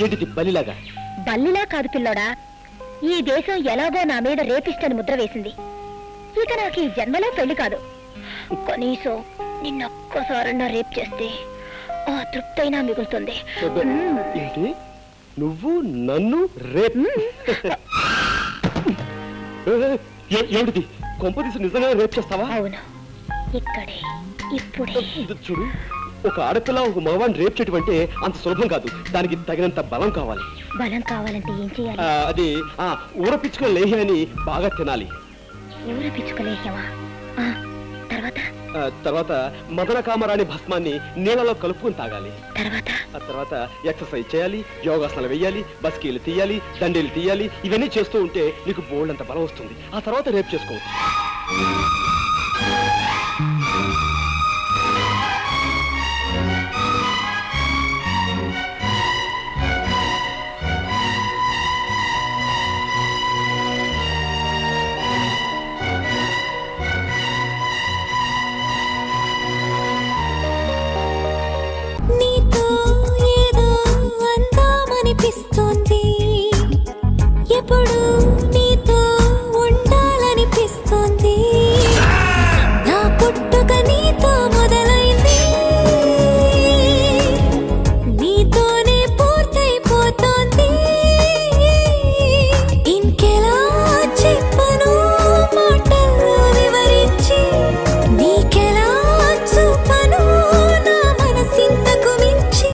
ఏంటిది బలిలాగా? బల్లిలా కాదు పిల్లోడా, ఈ దేశం ఎలాగో నా మీద రేపిస్టని ముద్ర వేసింది. ఇక నాకు ఈ జన్మలో పెళ్లి కాదు. కనీసం నిన్నొక్కసారన్నా రేప్ చేస్తే ఆ తృప్తైనా మిగులుతుంది. ఏంటి నువ్వు నన్ను రేప్? ఏమిటిది? కొంపదీసి నిజంగా రేప్ చేస్తావా? అవును, ఇక్కడే ఇప్పుడే. చూడు, ఒక ఆడపిల్ల ఒక మగవాడిని రేప్ చేయటం అంటే అంత సులభం కాదు. దానికి తగినంత బలం కావాలి. బలం కావాలంటే ఏం చేయాలి? అది ఊరపిచ్చుకుని లేహ్యాన్ని బాగా తినాలి. ఊరపిచ్చుకోలేహ్యమా? తర్వాత మదన కామరాణి భస్మాన్ని నీళ్ళలో కలుపుకొని తాగాలి. తర్వాత ఎక్సర్సైజ్ చేయాలి, యోగాసనాలు వేయాలి, బస్కీలు తీయాలి, దండీలు తీయాలి. ఇవన్నీ చేస్తూ ఉంటే నీకు బోల్డంత బలం వస్తుంది. ఆ తర్వాత రేపు చేసుకోవచ్చు.